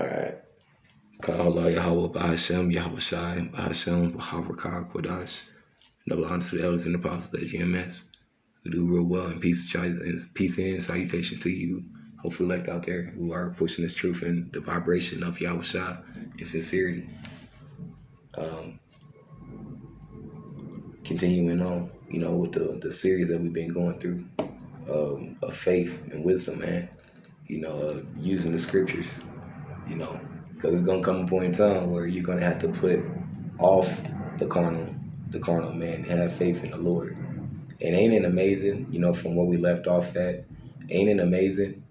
All right. Kahala Yahweh Bahashem, Yahweh Shai, Bahashem, Baharakah, Kodash. Double honor to the elders and apostles at GMS. We do real well, and peace and salutation to you, hopefully elect out there who are pushing this truth and the vibration of Yahweh Shai and sincerity. Continuing on, with the series that we've been going through of faith and wisdom, man. Using the scriptures, because it's gonna come a point in time where you're gonna have to put off the carnal man, and have faith in the Lord. And ain't it amazing, from where we left off at? Ain't it amazing,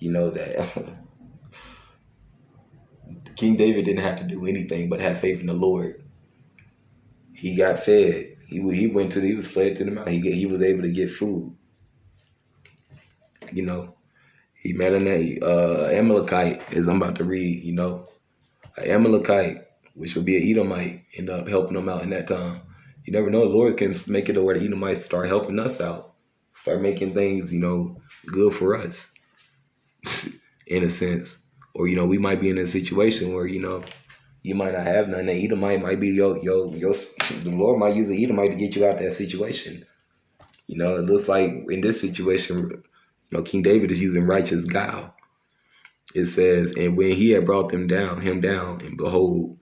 that King David didn't have to do anything but have faith in the Lord. He got fed. He was fled to the mountain. He was able to get food. He met an Amalekite, as I'm about to read. An Amalekite, which would be an Edomite, end up helping him out in that time. You never know. The Lord can make it to where the Edomites start helping us out, start making things, good for us, in a sense. Or we might be in a situation where you might not have none. The Edomite might be the Lord might use the Edomite to get you out that situation. It looks like in this situation, King David is using righteous guile. It says, and when he had brought him down, and behold,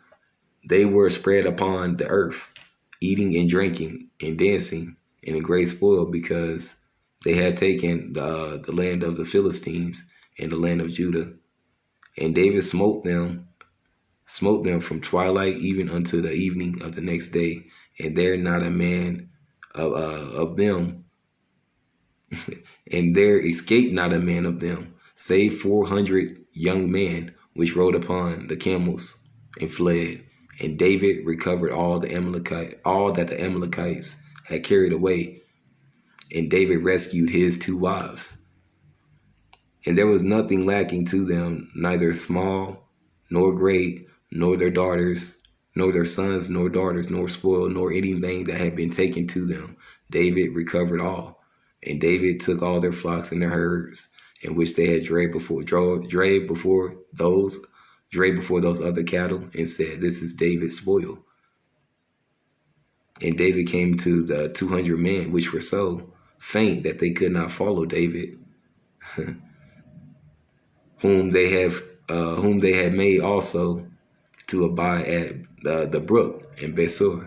they were spread upon the earth, eating and drinking and dancing, and in great spoil, because they had taken the land of the Philistines and the land of Judah. And David smote them from twilight even unto the evening of the next day, and there not a man of them, and there escaped not a man of them, save 400 young men, which rode upon the camels and fled. And David recovered all that the Amalekites had carried away, and David rescued his 2 wives. And there was nothing lacking to them, neither small nor great, nor their daughters, nor their sons, nor daughters, nor spoil, nor anything that had been taken to them. David recovered all. And David took all their flocks and their herds, in which they had drave before those other cattle, and said, "This is David's spoil." And David came to the 200 men, which were so faint that they could not follow David, whom they had made also to abide at the brook in Besor.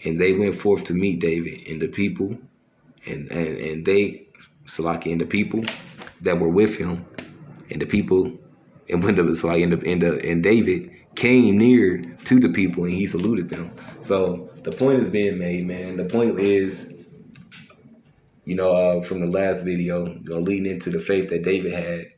And they went forth to meet David, and the people, and the people that were with him, and the people, and when and David came near to the people, and he saluted them. So the point is being made, man. The point is, from the last video, leading into the faith that David had,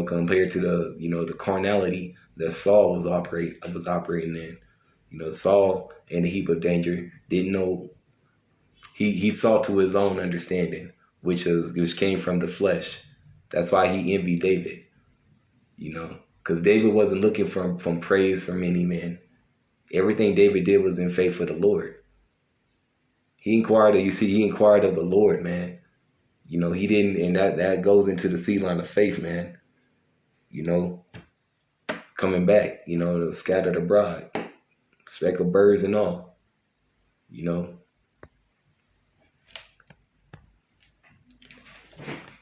compared to the carnality that Saul was operating in. Saul, in the heap of danger, didn't know. He saw to his own understanding, which came from the flesh. That's why he envied David. Because David wasn't looking from praise from any man. Everything David did was in faith for the Lord. He inquired of the Lord, man. He didn't, and that goes into the seed line of faith, man. Coming back, scattered abroad, speck of birds and all,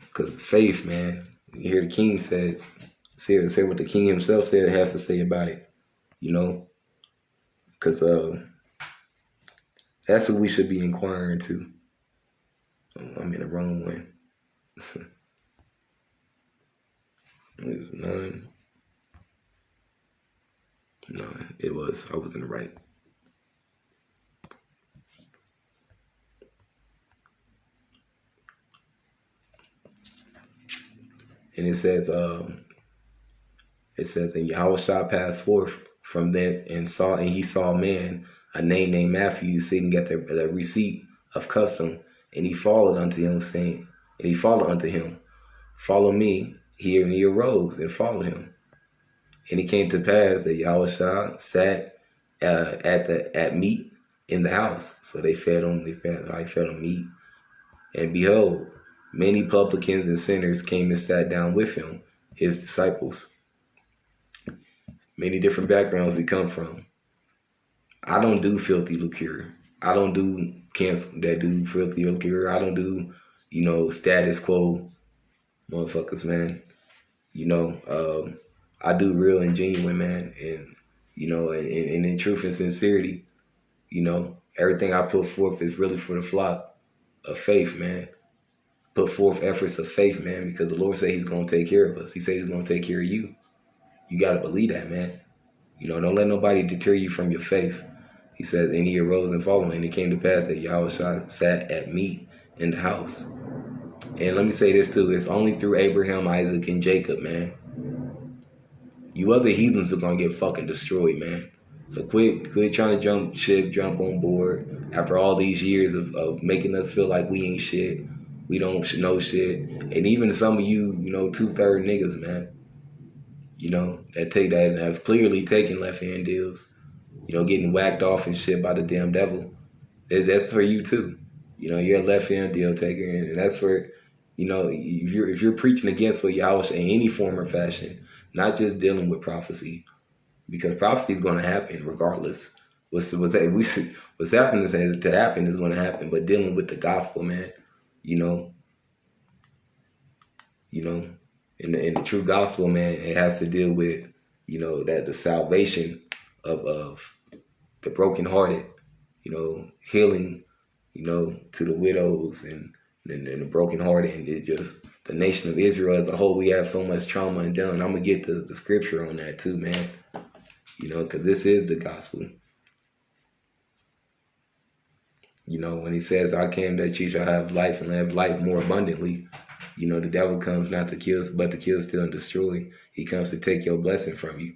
Because faith, man, you hear the king say what the king himself has to say about it, because that's what we should be inquiring to. I'm in the wrong one. It was 9. No, I was in the right. And it says, and Yahushua passed forth from thence and he saw a man, a name named Matthew, sitting at the receipt of custom, and he followed unto him, "Follow me here," and he arose and followed him. And it came to pass that Yahushua sat at meat in the house. So they fed him meat. And behold, many publicans and sinners came and sat down with him, his disciples. Many different backgrounds we come from. I don't do filthy liquor. I don't do camps that do filthy liquor. I don't do, status quo motherfuckers, man. I do real and genuine, man. And, and in truth and sincerity, everything I put forth is really for the flock of faith, man. Put forth efforts of faith, man, because the Lord said he's going to take care of us. He said he's going to take care of you. You got to believe that, man. Don't let nobody deter you from your faith. He said, and he arose and followed him, and it came to pass that Yahweh sat at meat in the house. And let me say this too, it's only through Abraham, Isaac, and Jacob, man. You other heathens are gonna get fucking destroyed, man. So quit trying to jump on board after all these years of making us feel like we ain't shit. We don't know shit. And even some of you, 2/3 niggas, man, that take that and have clearly taken left hand deals, getting whacked off and shit by the damn devil. That's for you too. You're a left hand deal taker, and that's where, if you're preaching against what Yahweh in any form or fashion, not just dealing with prophecy, because prophecy is going to happen regardless. What's happening to happen is going to happen, but dealing with the gospel, man, in the true gospel, man, it has to deal with, that the salvation of the brokenhearted, healing, to the widows and the brokenhearted, and it's just the nation of Israel as a whole. We have so much trauma and done. I'm gonna get the scripture on that too, man. Because this is the gospel. When he says, "I came that ye shall have life and have life more abundantly," the devil comes not to kill, but to kill, steal, and destroy. He comes to take your blessing from you,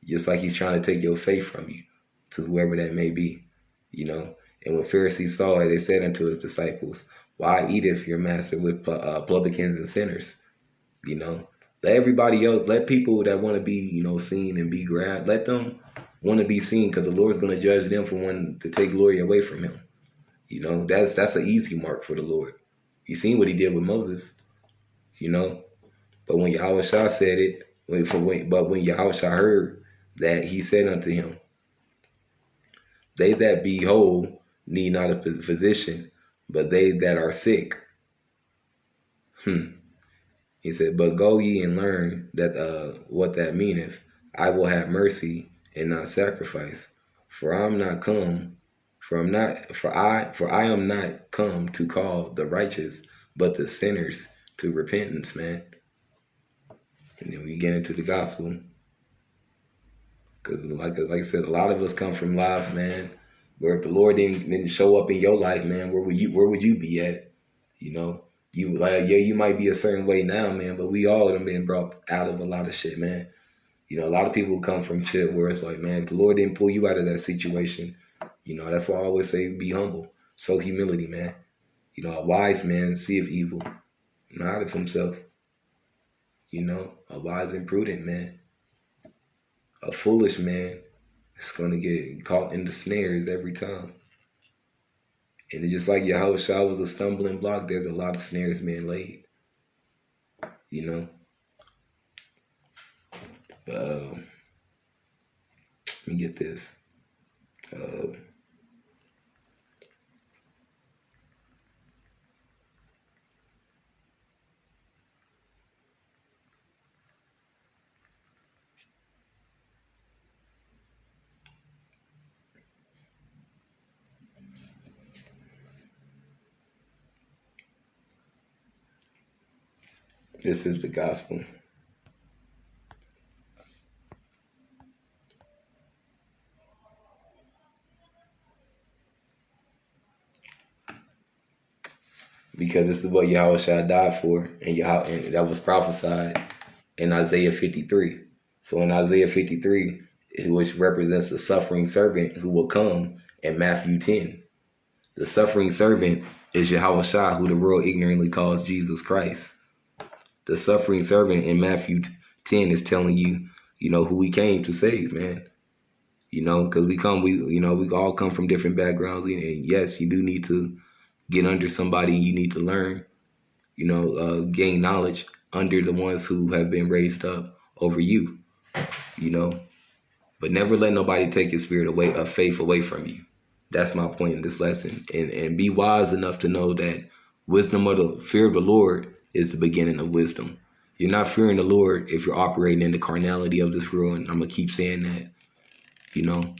just like he's trying to take your faith from you, to whoever that may be. And when Pharisees saw it, they said unto his disciples, "Why eateth your master with publicans and sinners?" Let everybody else, let people that want to be, seen and be grabbed, let them want to be seen, because the Lord's going to judge them for wanting to take glory away from him. That's an easy mark for the Lord. You seen what he did with Moses, But when Yahweh Shah said it, when Yahweh Shah heard that, he said unto him, "They that be whole need not a physician, but they that are sick." He said, "But go ye and learn that what that meaneth. I will have mercy and not sacrifice, for I am not come to call the righteous, but the sinners to repentance," man. And then we get into the gospel, because like I said, a lot of us come from lives, man, where if the Lord didn't show up in your life, man, where would you be at? You might be a certain way now, man, but we all have been brought out of a lot of shit, man. A lot of people come from shit where it's like, man, if the Lord didn't pull you out of that situation, that's why I always say be humble. Show humility, man. A wise man seeth evil, not of himself. A wise and prudent man. A foolish man is going to get caught in the snares every time. And it's just like Yahushua was a stumbling block, there's a lot of snares being laid. Let me get this. This is the gospel. Because this is what Yahushua died for, and that was prophesied in Isaiah 53. So in Isaiah 53, which represents the suffering servant who will come in Matthew 10. The suffering servant is Yahushua, who the world ignorantly calls Jesus Christ. The suffering servant in Matthew 10 is telling you, who he came to save, man. Because we all come from different backgrounds, and yes, you do need to get under somebody, and you need to learn, gain knowledge under the ones who have been raised up over you, but never let nobody take your spirit away of faith away from you. That's my point in this lesson. And be wise enough to know that wisdom of the fear of the Lord is the beginning of wisdom. You're not fearing the Lord if you're operating in the carnality of this world. And I'm gonna keep saying that, you know,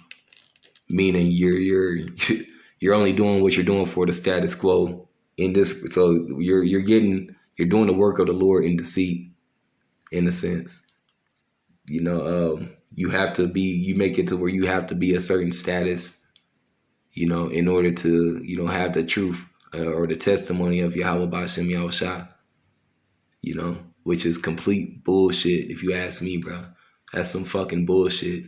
meaning you're only doing what you're doing for the status quo in this. So you're doing the work of the Lord in deceit, in a sense. You know, you make it to where you have to be a certain status, you know, in order to, you know, have the truth or the testimony of Yahweh Bashem Yahushua, you know, which is complete bullshit if you ask me, bro. That's some fucking bullshit.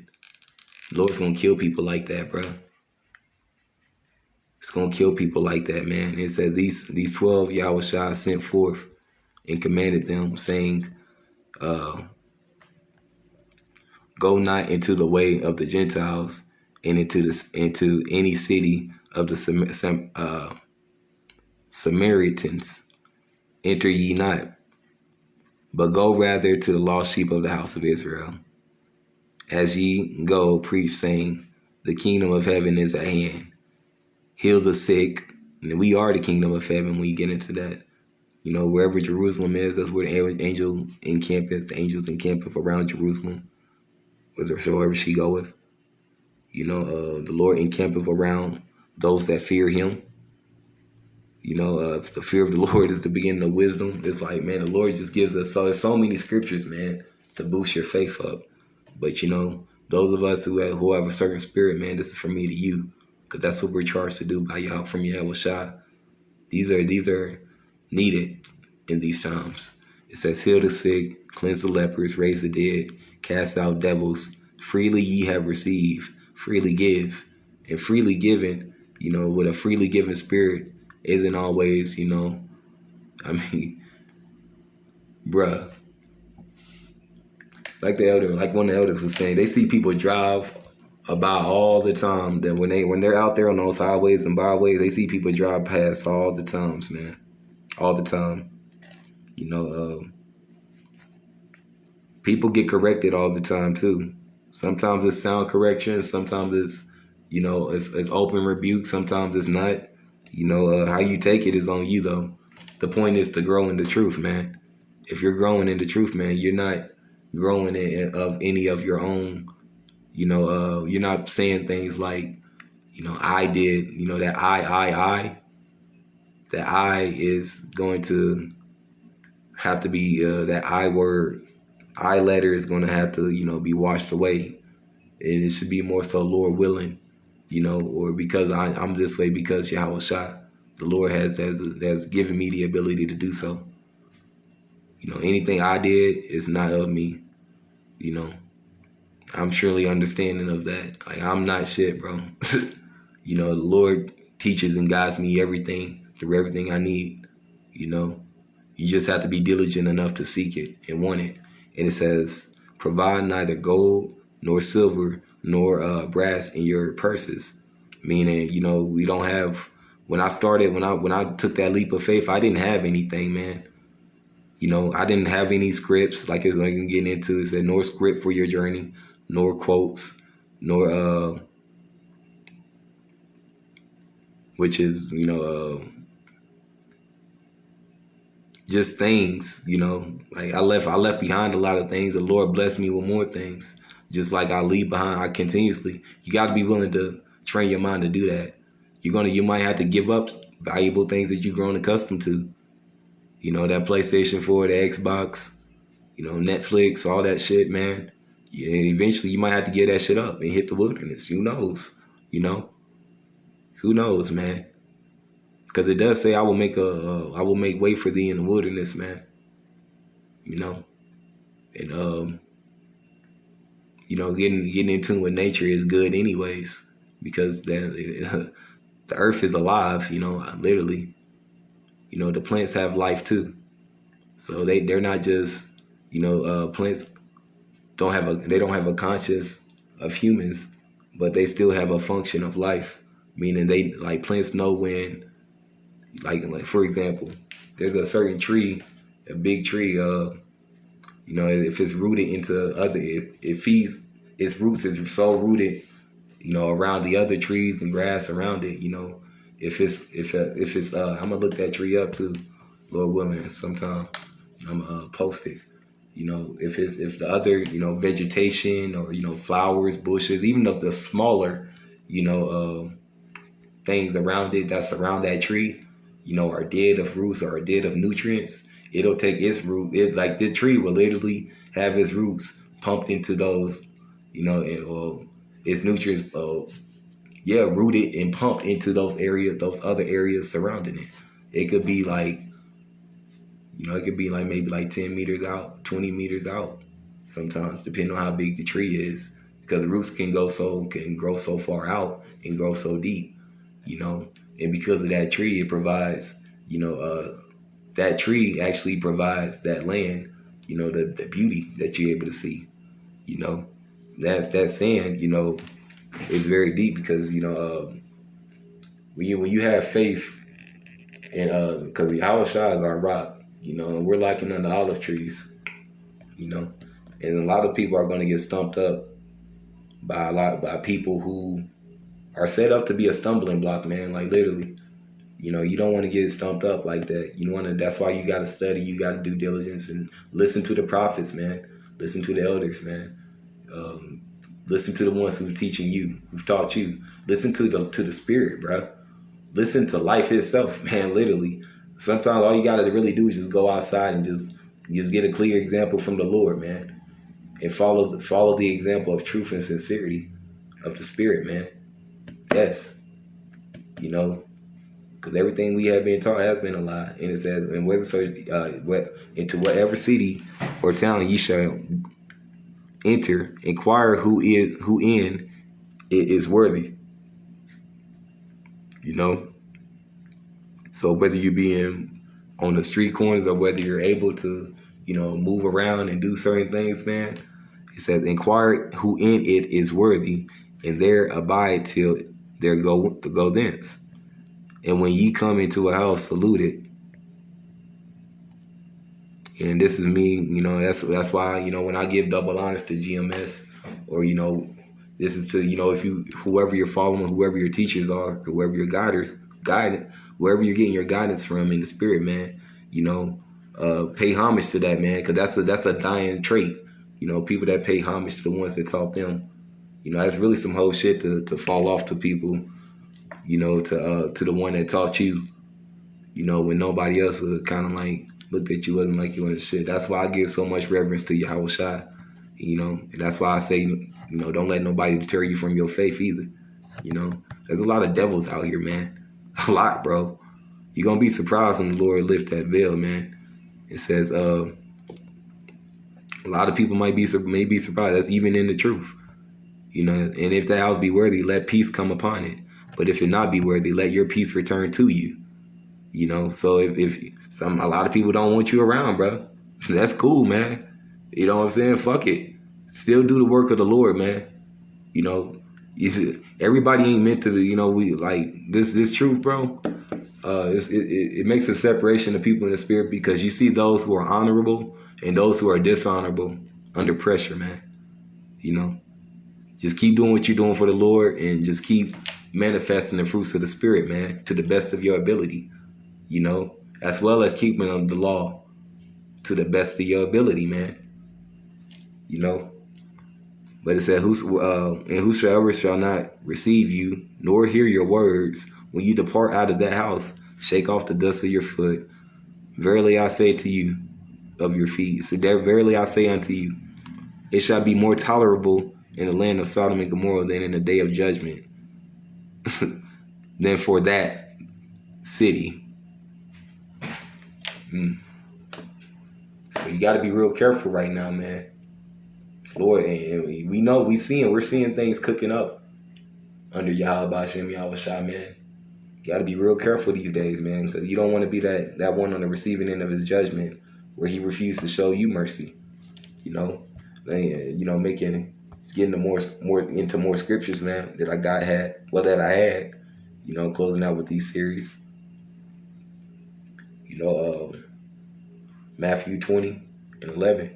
The Lord's gonna kill people like that, bro. It's gonna kill people like that, man. It says these 12 Yahushua sent forth and commanded them, saying, go not into the way of the Gentiles and into any city of the Samaritans. Enter ye not, but go rather to the lost sheep of the house of Israel. As ye go, preach, saying, the kingdom of heaven is at hand. Heal the sick. And we are the kingdom of heaven when you get into that. You know, wherever Jerusalem is, that's where the angels encamp around Jerusalem, wherever she goeth. You know, the Lord encampeth around those that fear him. You know, if the fear of the Lord is the beginning of wisdom, it's like, man, the Lord just gives us there's so many scriptures, man, to boost your faith up. But, you know, those of us who have a certain spirit, man, this is from me to you, because that's what we're charged to do by Yahweh from Yahweh Shai. These are needed in these times. It says, heal the sick, cleanse the lepers, raise the dead, cast out devils. Freely ye have received, freely give. And freely given, you know, with a freely given spirit isn't always, you know, I mean, bruh. Like one of the elders was saying, they see people drive about all the time. That when they're out there on those highways and byways, they see people drive past all the times, man. All the time. You know, people get corrected all the time too. Sometimes it's sound correction. Sometimes it's, you know, it's open rebuke. Sometimes it's not. You know, how you take it is on you though. The point is to grow in the truth, man. If you're growing in the truth, man, you're not growing of any of your own. You know, you're not saying things like, you know, I did. You know, that I. That I is going to have to be that I word. I letter is going to have to, you know, be washed away. And it should be more so Lord willing, you know, or because I'm this way because Yahweh Shai, the Lord has given me the ability to do so. You know, anything I did is not of me, you know. I'm surely understanding of that. Like, I'm not shit, bro. You know, the Lord teaches and guides me through everything I need, you know. You just have to be diligent enough to seek it and want it. And it says, provide neither gold nor silver nor brass in your purses. Meaning, you know, we don't have. When I took that leap of faith, I didn't have anything, man. You know, I didn't have any scripts like it's like I'm getting into. It said, nor script for your journey, nor quotes, nor which is, you know, just things, you know, like I left behind a lot of things. The Lord blessed me with more things. Just like I leave behind, I continuously, you got to be willing to train your mind to do that. You might have to give up valuable things that you've grown accustomed to. You know, that PlayStation 4, the Xbox, you know, Netflix, all that shit, man. Yeah, eventually you might have to give that shit up and hit the wilderness. Who knows? You know, who knows, man? Because it does say I will make way for thee in the wilderness, man. You know, and you know, getting in tune with nature is good, anyways, because the earth is alive. You know, literally. You know, the plants have life too, so they're not just, you know, plants don't have a conscious of humans, but they still have a function of life. Meaning they, like, plants know when, like for example, there's a certain tree, a big tree, you know, if it's rooted into it feeds its roots is so rooted, around the other trees and grass around it. If it's I'm gonna look that tree up too, Lord willing, sometime. I'm gonna post it. If the other, vegetation or flowers, bushes, even of the smaller, you know, things around it that's around that tree, are dead of roots or are dead of nutrients, it'll take its root. It like the tree will literally have its roots pumped into those, its nutrients, rooted and pumped into those other areas surrounding it. It could be like, maybe like 10 meters out, 20 meters out, sometimes, depending on how big the tree is, because the roots can grow so far out and grow so deep, and because of that tree, it provides, that tree actually provides that land, the beauty that you're able to see, that sand, is very deep because, when you have faith, and because Yahweh Shai is our rock, and we're likened unto olive trees, and a lot of people are going to get stumped up by people who are set up to be a stumbling block, man. Like literally, you don't want to get stumped up like that. That's why you got to study, you got to do diligence and listen to the prophets, man. Listen to the elders, man. Listen to the ones who've teaching you, who've taught you. Listen to the spirit, bro. Listen to life itself, man. Literally, sometimes all you got to really do is just go outside and just get a clear example from the Lord, man, and follow the example of truth and sincerity of the spirit, man. Yes, because everything we have been taught has been a lie, and it says, "And into whatever city or town ye shall enter, inquire who in it is worthy." So whether you be on the street corners or whether you're able to, move around and do certain things, man, it says, "Inquire who in it is worthy, and there abide till there go thence. And when ye come into a house, salute it." And this is me, that's why, when I give double honors to GMS, or, this is to, whoever you're following, whoever your teachers are, whoever your guide, wherever you're getting your guidance from in the spirit, man, pay homage to that, man, because that's a dying trait. People that pay homage to the ones that taught them, that's really some whole shit to fall off to people, to the one that taught you, when nobody else would kind of like looked at you, wasn't like you and shit. That's why I give so much reverence to Yahweh Shai, and that's why I say, don't let nobody deter you from your faith either. There's a lot of devils out here, man. A lot, bro. You're going to be surprised when the Lord lift that veil, man. It says, a lot of people may be surprised. That's even in the truth. And if that house be worthy, let peace come upon it. But if it not be worthy, let your peace return to you. So if a lot of people don't want you around, bro, that's cool, man. You know what I'm saying? Fuck it. Still do the work of the Lord, man. Everybody ain't meant to be, we like this truth, bro. It makes a separation of people in the spirit, because you see those who are honorable and those who are dishonorable under pressure, man. Just keep doing what you're doing for the Lord, and just keep manifesting the fruits of the spirit, man, to the best of your ability, as well as keeping the law to the best of your ability, man. But it said, and whosoever shall not receive you, nor hear your words, when you depart out of that house, shake off the dust of your foot. Verily I say to you, of your feet. So there, verily I say unto you, it shall be more tolerable in the land of Sodom and Gomorrah than in the day of judgment than for that city. So you got to be real careful right now, man. Lord, and we're seeing things cooking up under Yahweh Bashem, Yahweh Shai, man. You got to be real careful these days, man, because you don't want to be that one on the receiving end of his judgment where he refused to show you mercy. It's getting more into more scriptures, man, that I had, closing out with these series. Matthew 20 and 11.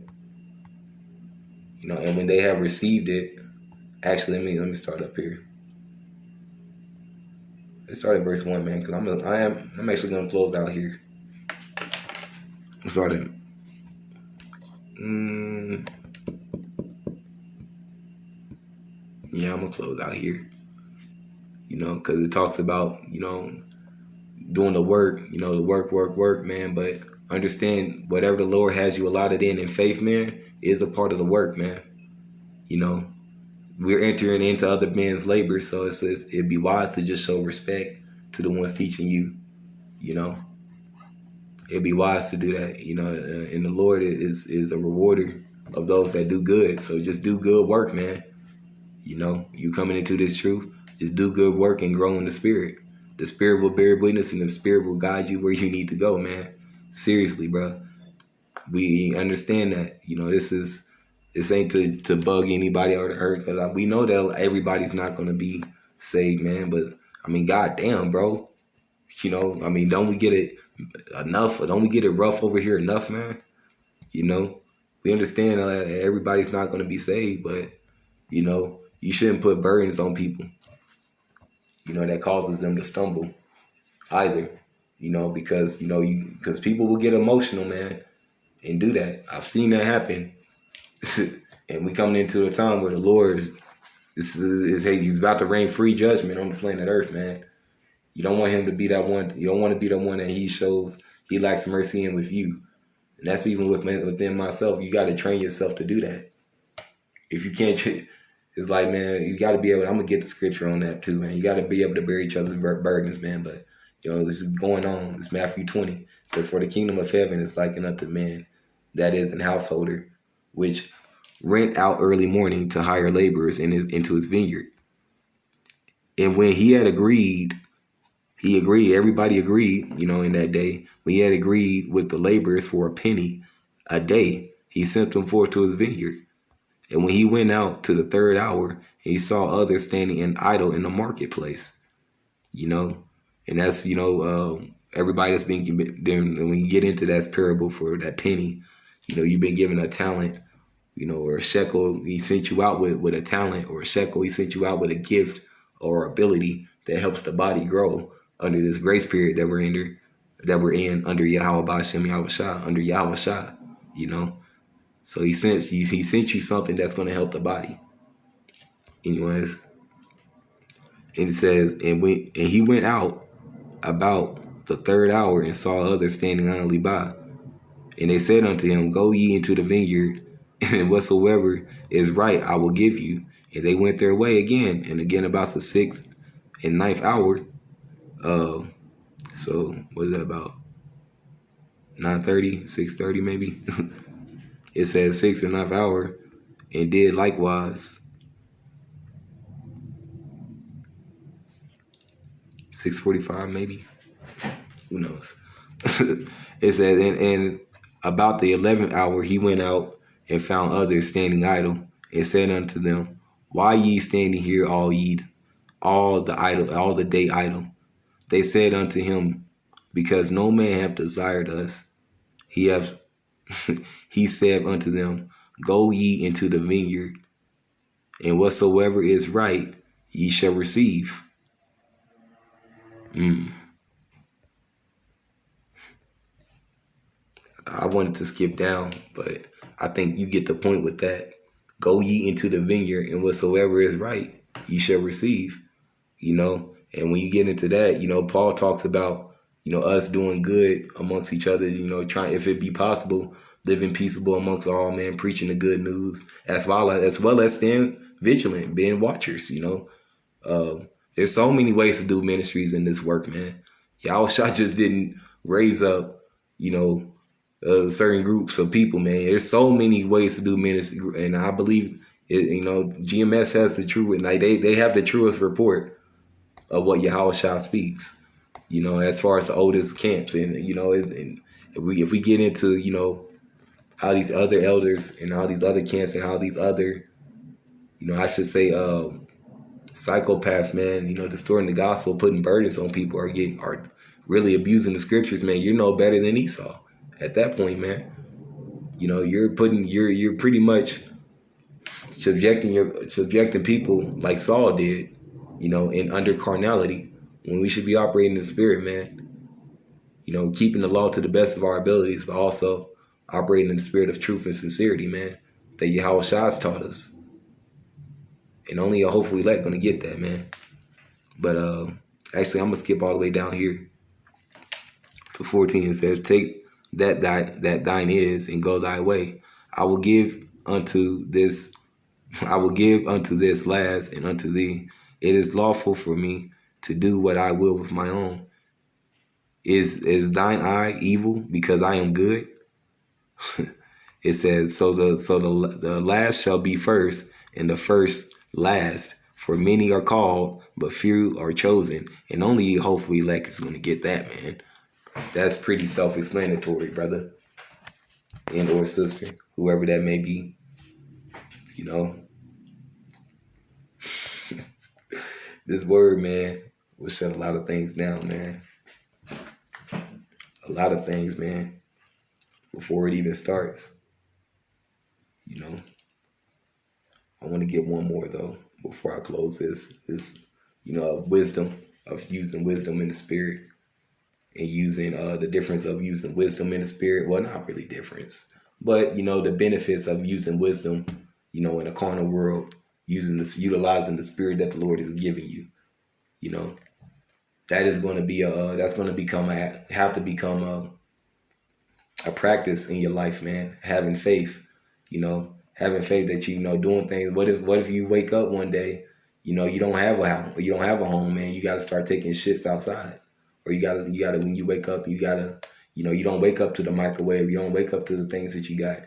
And when they have received it, Actually, let me start up here. Let's start at verse 1, man, because I'm actually gonna close out here. I'm starting. Yeah, I'm gonna close out here. Because it talks about doing the work. The work, man. But understand whatever the Lord has you allotted in faith, man, is a part of the work, man. We're entering into other men's labor, so it says it'd be wise to just show respect to the ones teaching you. It'd be wise to do that. And the Lord is a rewarder of those that do good. So just do good work, man. You coming into this truth, just do good work and grow in the spirit. The spirit will bear witness, and the spirit will guide you where you need to go, man. Seriously, bro. We understand that. This ain't to bug anybody or to hurt, because we know that everybody's not gonna be saved, man. But goddamn, bro. Don't we get it enough? Or don't we get it rough over here enough, man? We understand that everybody's not gonna be saved, but you shouldn't put burdens on people, that causes them to stumble either, because people will get emotional, man, and do that. I've seen that happen. And we coming into a time where the Lord he's about to rain free judgment on the planet Earth, man. You don't want him to be that one. You don't want to be the one that he shows he lacks mercy in with you. And that's even within myself. You got to train yourself to do that. If you can't, it's like, man, you got to be able. I'm gonna get the scripture on that too, man. You got to be able to bear each other's burdens, man. But this is going on. It's Matthew 20. It says, "For the kingdom of heaven is likened unto men, that is, an householder, which rent out early morning to hire laborers into his vineyard. And when he had agreed, everybody agreed, in that day, when he had agreed with the laborers for a penny a day, he sent them forth to his vineyard. And when he went out to the third hour, he saw others standing idle in the marketplace." And that's, everybody that's being given, when you get into that parable for that penny, you've been given a talent, or a shekel. He sent you out with a talent, or a shekel. He sent you out with a gift or ability that helps the body grow under this grace period that we're in under Yahweh Bashem Yahweh Shah, under Yahweh Shah, So he sent you something that's going to help the body. Anyways, and it says, and he went out about the third hour and saw others standing idly by. And they said unto him, "Go ye into the vineyard, and whatsoever is right I will give you." And they went their way again, and again about the 6th and 9th hour. So what is that, about 9:30, 6:30 maybe? It says 6th and 9th hour, and did likewise. 6:45 maybe. Who knows? It says, and about the 11th hour he went out and found others standing idle, and said unto them, "Why ye standing here all the day idle?" They said unto him, "Because no man hath desired us." He said unto them, "Go ye into the vineyard, and whatsoever is right ye shall receive." I wanted to skip down, but I think you get the point with that. Go ye into the vineyard, and whatsoever is right ye shall receive. And when you get into that, Paul talks about, us doing good amongst each other, trying, if it be possible, living peaceable amongst all men, preaching the good news, as well as staying vigilant, being watchers. There's so many ways to do ministries in this work, man. Yahusha just didn't raise up, certain groups of people, man. There's so many ways to do ministry, and I believe GMS has the true, like they have the truest report of what Yahusha speaks. As far as the oldest camps, and if we get into how these other elders and how these other camps and how these other, I should say, psychopaths, man, distorting the gospel, putting burdens on people, are really abusing the scriptures, man. You're no better than Esau at that point, man. You're pretty much subjecting people like Saul did, in under carnality, when we should be operating in the spirit, man. Keeping the law to the best of our abilities, but also operating in the spirit of truth and sincerity, man. That Yahweh Shah's taught us. And only a hopeful elect gonna get that, man. But actually, I'm gonna skip all the way down here to 14. It says, "Take that thine is, and go thy way. I will give unto this. I will give unto this last, and unto thee. It is lawful for me to do what I will with my own. Is thine eye evil because I am good?" It says, "So the last shall be first, and the first last. For many are called, but few are chosen." And only hopefully elect is going to get that, man. That's pretty self-explanatory, brother and or sister, whoever that may be. This word, man, will shut a lot of things down, man. A lot of things, man, before it even starts. I want to get one more though before I close this wisdom, of using wisdom in the spirit, and using the difference of using wisdom in the spirit. Well, not really difference, but the benefits of using wisdom, in a carnal world, utilizing the spirit that the Lord is giving you. That is going to be that's going to have to become a practice in your life, man. Having faith, having faith that doing things. What if you wake up one day, you don't have a house, or you don't have a home, man. You got to start taking shits outside, or you gotta when you wake up, you gotta you don't wake up to the microwave. You don't wake up to the things that you got.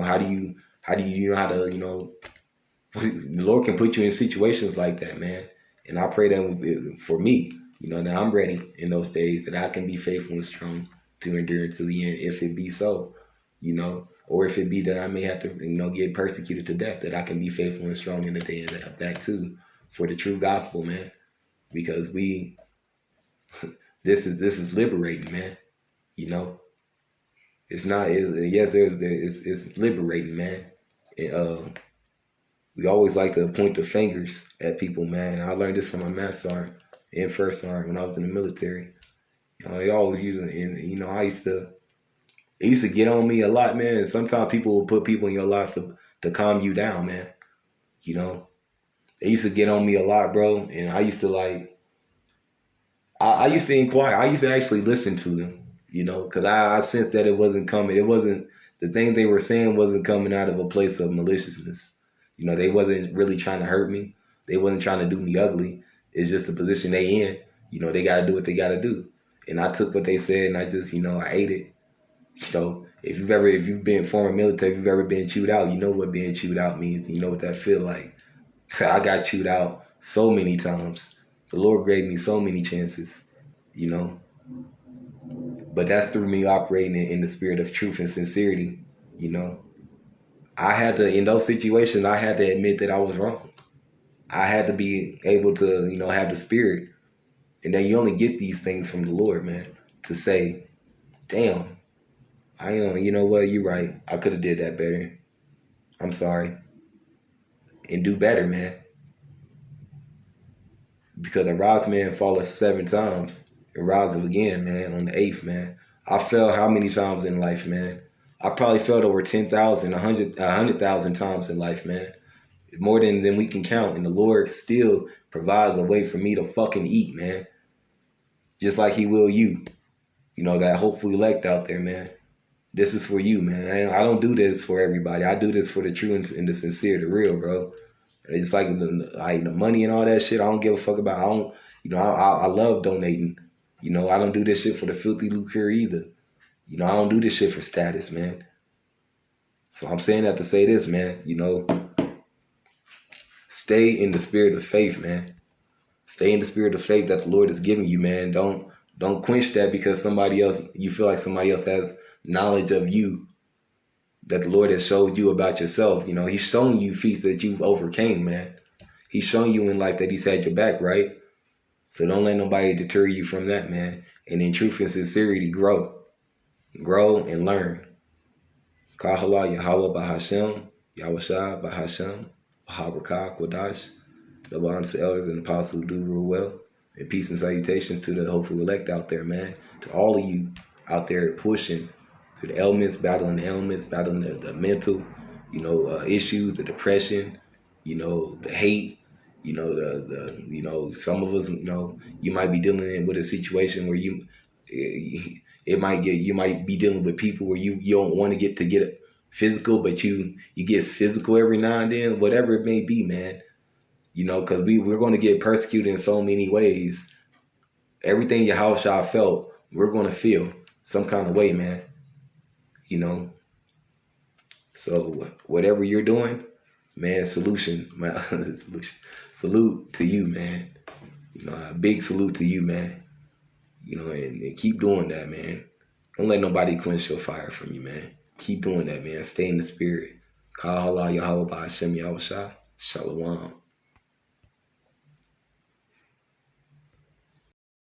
How do you know how to the Lord can put you in situations like that, man. And I pray that for me, that I'm ready in those days, that I can be faithful and strong to endure to the end, if it be so, or if it be that I may have to, get persecuted to death, that I can be faithful and strong in the day of that too, for the true gospel, man. Because this is liberating, man. It's not. It's liberating, man. And, we always like to point the fingers at people, man. I learned this from my math sergeant and first sergeant when I was in the military. They always using, and it used to get on me a lot, man. And sometimes people will put people in your life to calm you down, man. They used to get on me a lot, bro. And I used to I used to inquire. I used to actually listen to them, because I sensed that it wasn't coming. It wasn't, the things they were saying wasn't coming out of a place of maliciousness. They wasn't really trying to hurt me. They wasn't trying to do me ugly. It's just the position they in. They got to do what they got to do. And I took what they said, and I just, I ate it. If you've been former military, if you've ever been chewed out, you know what being chewed out means. You know what that feel like. So I got chewed out so many times. The Lord gave me so many chances, But that's through me operating in the spirit of truth and sincerity, I had to, in those situations, I had to admit that I was wrong. I had to be able to, have the spirit. And then you only get these things from the Lord, man, to say, damn, I am, you know what, you're right. I could have did that better. I'm sorry. And do better, man. Because a rise man falleth 7 times and riseth again, man, on the 8th, man. I fell how many times in life, man? I probably fell over 10,000, 100,000 times in life, man. More than we can count. And the Lord still provides a way for me to fucking eat, man. Just like he will you. That hopeful elect out there, man. This is for you, man. I don't do this for everybody. I do this for the true and the sincere, the real, bro. It's like the money and all that shit. I don't give a fuck about. I don't, I love donating. I don't do this shit for the filthy lucre either. I don't do this shit for status, man. So I'm saying that to say this, man. Stay in the spirit of faith, man. Stay in the spirit of faith that the Lord is giving you, man. Don't quench that because you feel like somebody else has knowledge of you that the Lord has showed you about yourself. He's shown you feats that you've overcame, man. He's shown you in life that he's had your back, right? So don't let nobody deter you from that, man. And in truth and sincerity, grow. Grow and learn. Kahala Yahweh Bahashem, Yahweh Shah Bahashem. Habakah, Kodash, the bonds to elders and apostles who do rule well. And peace and salutations to the hopeful elect out there, man. To all of you out there pushing through the battling the elements, battling the mental, issues, the depression, the hate, some of us, you might be dealing with a situation where you might be dealing with people where you don't want to get physical, but you get physical every now and then, whatever it may be, man. Because we're going to get persecuted in so many ways. Everything Yahushua felt, we're going to feel some kind of way, man. So whatever you're doing, man, salute to you, man. A big salute to you, man. And keep doing that, man. Don't let nobody quench your fire from you, man. Keep doing that, man. Stay in the spirit. Kal Hala Yahweh Hashem Yahushua. Shalom.